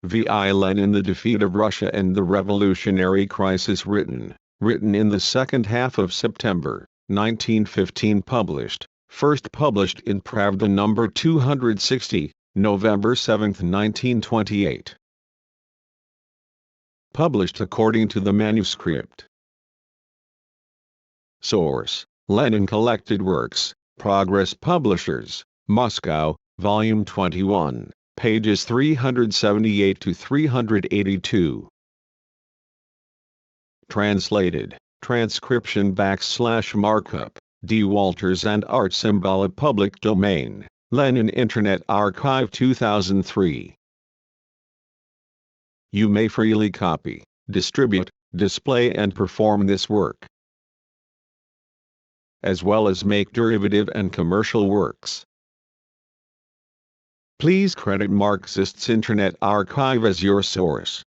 V.I. Lenin, The Defeat of Russia and the Revolutionary Crisis, written in the second half of September 1915, first published in Pravda number 260, November 7, 1928. Published according to the manuscript. Source: Lenin Collected Works, Progress Publishers, Moscow, Volume 21, pages 378 to 382. Translated, transcription / markup, D. Walters and Art Symbol, public domain, Lenin Internet Archive 2003. You may freely copy, distribute, display and perform this work, as well as make derivative and commercial works. Please credit Marxists Internet Archive as your source.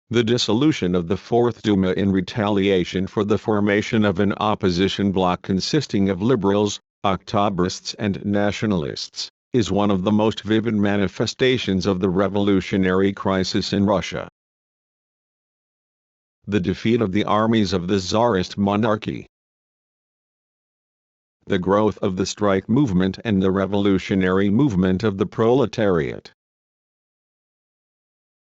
The dissolution of the Fourth Duma in retaliation for the formation of an opposition bloc consisting of liberals, Octobrists and nationalists, is one of the most vivid manifestations of the revolutionary crisis in Russia. The defeat of the armies of the Tsarist monarchy, the growth of the strike movement and the revolutionary movement of the proletariat,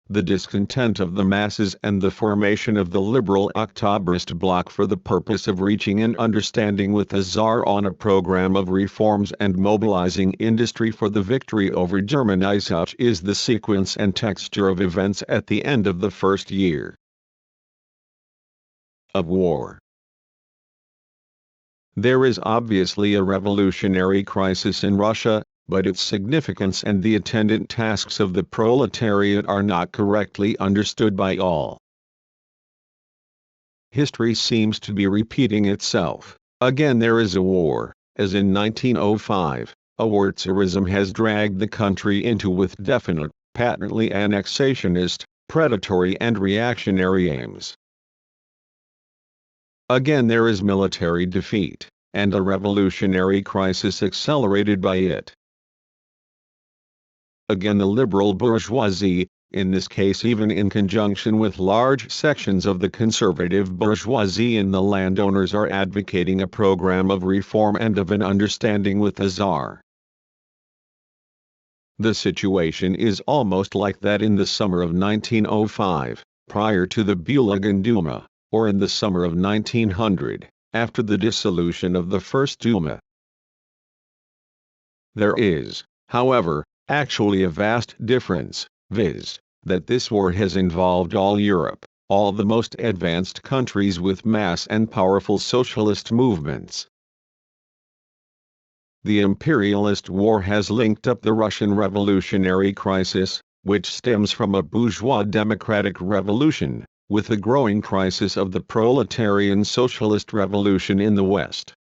the discontent of the masses and the formation of the liberal Octobrist bloc for the purpose of reaching an understanding with the Tsar on a program of reforms and mobilizing industry for the victory over Germany. Such is the sequence and texture of events at the end of the first year of war. There is obviously a revolutionary crisis in Russia, but its significance and the attendant tasks of the proletariat are not correctly understood by all. History seems to be repeating itself. Again there is a war, as in 1905, a war Tsarism has dragged the country into with definite, patently annexationist, predatory and reactionary aims. Again there is military defeat, and a revolutionary crisis accelerated by it. Again the liberal bourgeoisie, in this case even in conjunction with large sections of the conservative bourgeoisie and the landowners, are advocating a program of reform and of an understanding with the Tsar. The situation is almost like that in the summer of 1905, prior to the Bulgarian Duma, or in the summer of 1900, after the dissolution of the First Duma. There is, however, actually a vast difference, viz., that this war has involved all Europe, all the most advanced countries with mass and powerful socialist movements. The imperialist war has linked up the Russian revolutionary crisis, which stems from a bourgeois democratic revolution, with the growing crisis of the proletarian socialist revolution in the West.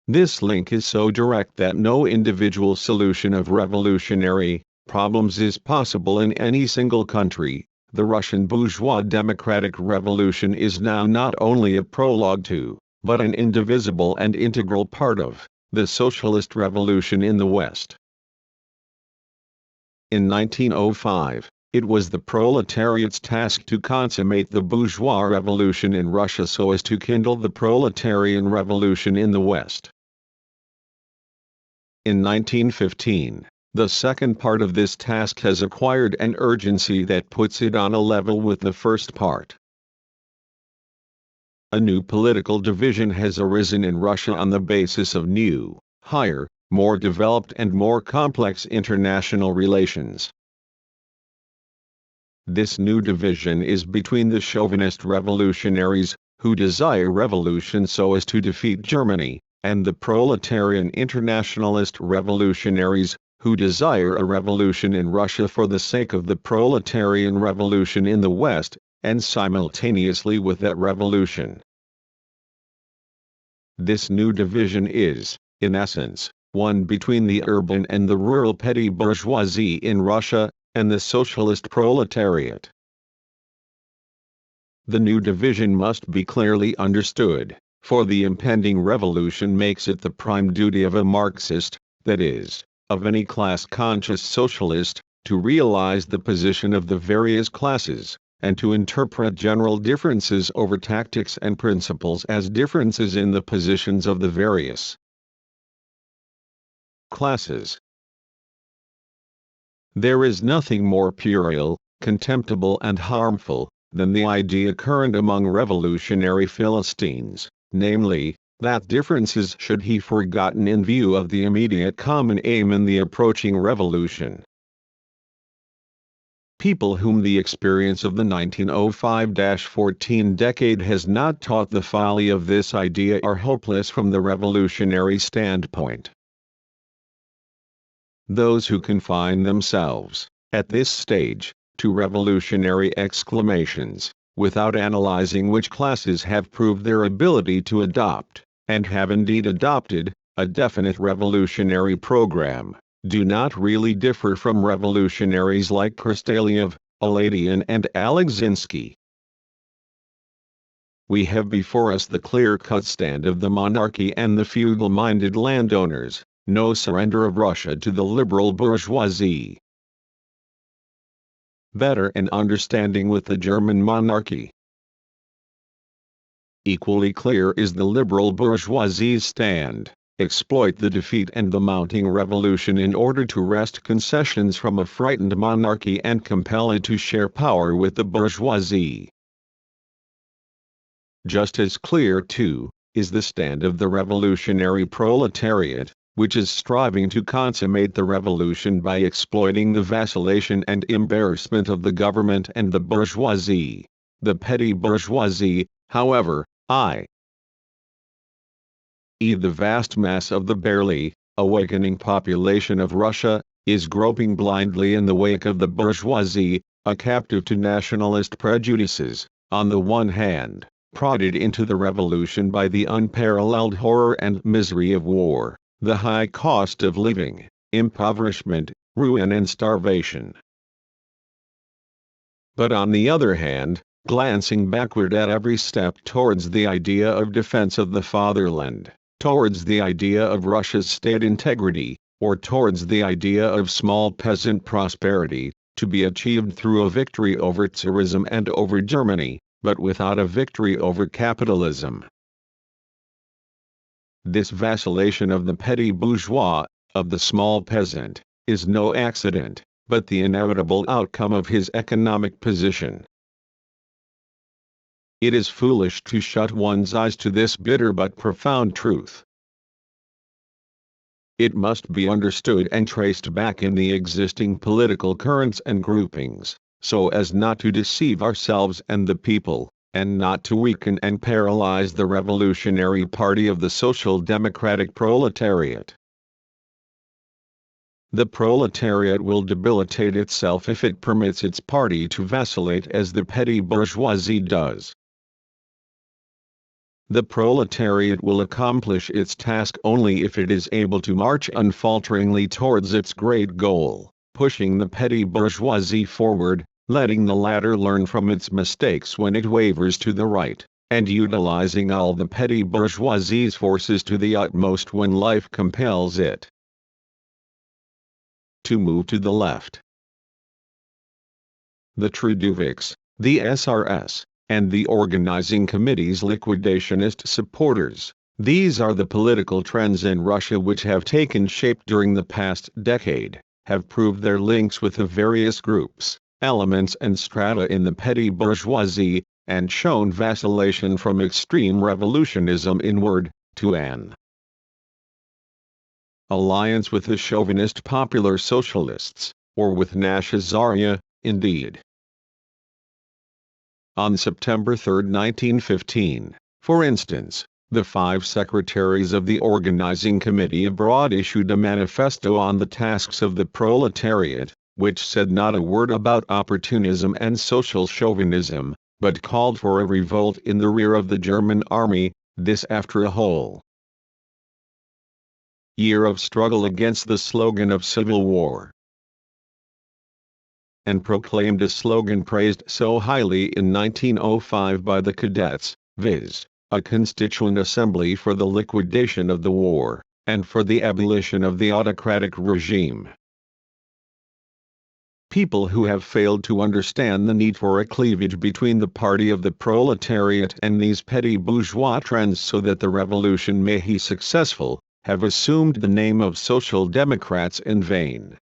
This link is so direct that no individual solution of revolutionary problems is possible in any single country. The Russian bourgeois democratic revolution is now not only a prologue to, but an indivisible and integral part of, the socialist revolution in the West. In 1905, it was the proletariat's task to consummate the bourgeois revolution in Russia so as to kindle the proletarian revolution in the West. In 1915, the second part of this task has acquired an urgency that puts it on a level with the first part. A new political division has arisen in Russia on the basis of new, higher, more developed and more complex international relations. This new division is between the chauvinist revolutionaries, who desire revolution so as to defeat Germany, and the proletarian internationalist revolutionaries, who desire a revolution in Russia for the sake of the proletarian revolution in the West, and simultaneously with that revolution. This new division is, in essence, one between the urban and the rural petty bourgeoisie in Russia, and the socialist proletariat. The new division must be clearly understood, for the impending revolution makes it the prime duty of a Marxist, that is, of any class-conscious socialist, to realize the position of the various classes, and to interpret general differences over tactics and principles as differences in the positions of the various classes. There is nothing more puerile, contemptible and harmful, than the idea current among revolutionary Philistines, namely, that differences should be forgotten in view of the immediate common aim in the approaching revolution. People whom the experience of the 1905-14 decade has not taught the folly of this idea are hopeless from the revolutionary standpoint. Those who confine themselves, at this stage, to revolutionary exclamations, without analyzing which classes have proved their ability to adopt, and have indeed adopted, a definite revolutionary program, do not really differ from revolutionaries like Krastaliev, Aladian and Alexinski. We have before us the clear-cut stand of the monarchy and the feudal-minded landowners, no surrender of Russia to the liberal bourgeoisie. Better an understanding with the German monarchy. Equally clear is the liberal bourgeoisie's stand: exploit the defeat and the mounting revolution in order to wrest concessions from a frightened monarchy and compel it to share power with the bourgeoisie. Just as clear, too, is the stand of the revolutionary proletariat, which is striving to consummate the revolution by exploiting the vacillation and embarrassment of the government and the bourgeoisie. The petty bourgeoisie, however, i.e. the vast mass of the barely awakening population of Russia, is groping blindly in the wake of the bourgeoisie, a captive to nationalist prejudices, on the one hand, prodded into the revolution by the unparalleled horror and misery of war, the high cost of living, impoverishment, ruin and starvation. But on the other hand, glancing backward at every step towards the idea of defense of the fatherland, towards the idea of Russia's state integrity, or towards the idea of small peasant prosperity, to be achieved through a victory over Tsarism and over Germany, but without a victory over capitalism. This vacillation of the petty bourgeois, of the small peasant, is no accident, but the inevitable outcome of his economic position. It is foolish to shut one's eyes to this bitter but profound truth. It must be understood and traced back in the existing political currents and groupings, so as not to deceive ourselves and the people, and not to weaken and paralyze the revolutionary party of the social democratic proletariat. The proletariat will debilitate itself if it permits its party to vacillate as the petty bourgeoisie does. The proletariat will accomplish its task only if it is able to march unfalteringly towards its great goal, pushing the petty bourgeoisie forward, letting the latter learn from its mistakes when it wavers to the right, and utilizing all the petty bourgeoisie's forces to the utmost when life compels it to move to the left. The Trudovics, the SRS, and the Organizing Committee's liquidationist supporters, these are the political trends in Russia which have taken shape during the past decade, have proved their links with the various groups, elements and strata in the petty bourgeoisie, and shown vacillation from extreme revolutionism inward, to an alliance with the chauvinist popular socialists, or with Nash Zarya, indeed. On September 3, 1915, for instance, the 5 secretaries of the Organizing Committee abroad issued a manifesto on the tasks of the proletariat, which said not a word about opportunism and social chauvinism, but called for a revolt in the rear of the German army, this after a whole year of struggle against the slogan of civil war, and proclaimed a slogan praised so highly in 1905 by the cadets, viz., a constituent assembly for the liquidation of the war, and for the abolition of the autocratic regime. People who have failed to understand the need for a cleavage between the party of the proletariat and these petty bourgeois trends so that the revolution may be successful, have assumed the name of Social Democrats in vain.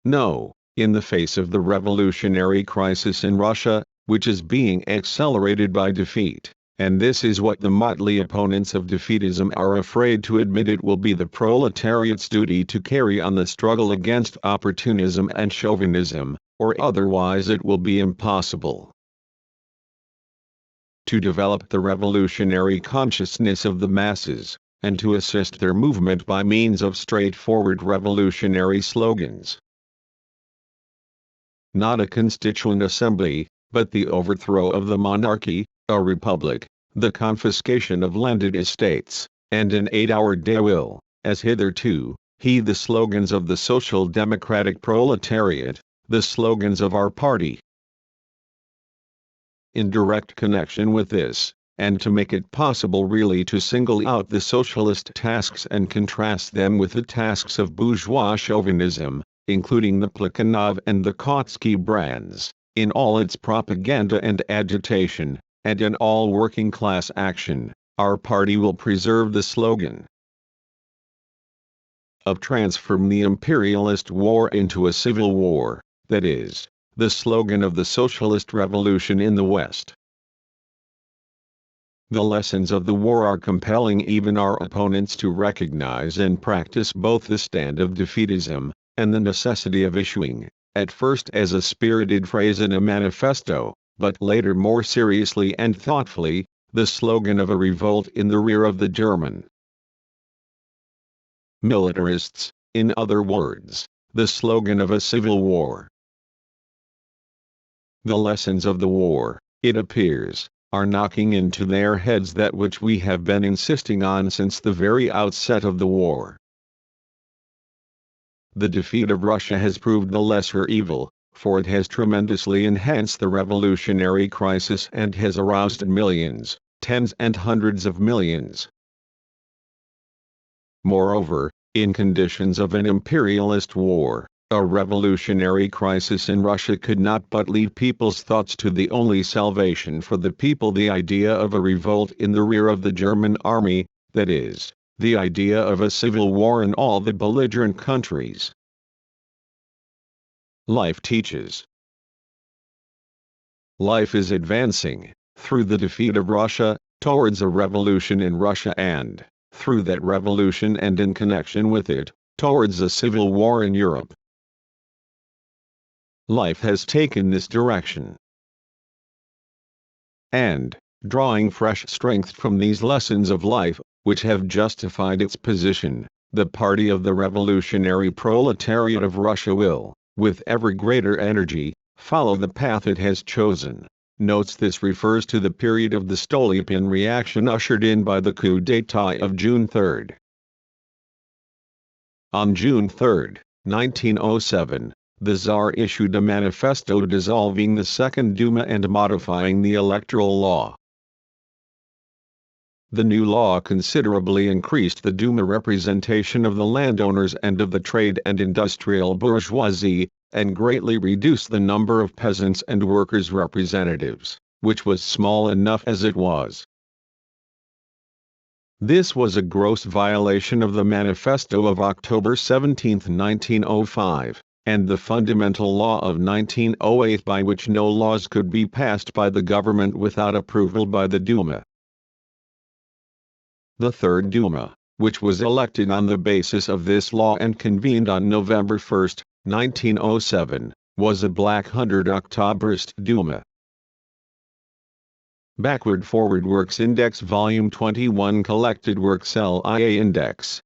No, in the face of the revolutionary crisis in Russia, which is being accelerated by defeat, and this is what the motley opponents of defeatism are afraid to admit, it will be the proletariat's duty to carry on the struggle against opportunism and chauvinism, or otherwise it will be impossible. To develop the revolutionary consciousness of the masses, and to assist their movement by means of straightforward revolutionary slogans. Not a constituent assembly, but the overthrow of the monarchy, a republic, the confiscation of landed estates, and an 8-hour day will, as hitherto, heed the slogans of the social democratic proletariat, the slogans of our party. In direct connection with this, and to make it possible really to single out the socialist tasks and contrast them with the tasks of bourgeois chauvinism, including the Plekhanov and the Kautsky brands, in all its propaganda and agitation, and in all working-class action, our party will preserve the slogan of transform the imperialist war into a civil war, that is, the slogan of the socialist revolution in the West. The lessons of the war are compelling even our opponents to recognize and practice both the stand of defeatism, and the necessity of issuing, at first as a spirited phrase in a manifesto, but later more seriously and thoughtfully, the slogan of a revolt in the rear of the German militarists, in other words, the slogan of a civil war. The lessons of the war, it appears, are knocking into their heads that which we have been insisting on since the very outset of the war. The defeat of Russia has proved the lesser evil, for it has tremendously enhanced the revolutionary crisis and has aroused millions, tens and hundreds of millions. Moreover, in conditions of an imperialist war, a revolutionary crisis in Russia could not but lead people's thoughts to the only salvation for the people, the idea of a revolt in the rear of the German army, that is, the idea of a civil war in all the belligerent countries. Life teaches. Life is advancing, through the defeat of Russia, towards a revolution in Russia and, through that revolution and in connection with it, towards a civil war in Europe. Life has taken this direction. And, drawing fresh strength from these lessons of life, which have justified its position, the party of the revolutionary proletariat of Russia will, with ever greater energy, follow the path it has chosen. Notes this refers to the period of the Stolypin reaction ushered in by the coup d'état of June 3. On June 3, 1907, the Tsar issued a manifesto dissolving the Second Duma and modifying the electoral law. The new law considerably increased the Duma representation of the landowners and of the trade and industrial bourgeoisie, and greatly reduced the number of peasants and workers' representatives, which was small enough as it was. This was a gross violation of the Manifesto of October 17, 1905, and the Fundamental Law of 1908, by which no laws could be passed by the government without approval by the Duma. The Third Duma, which was elected on the basis of this law and convened on November 1, 1907, was a Black Hundred Octoberist Duma. Backward Forward Works Index Volume 21 Collected Works LIA Index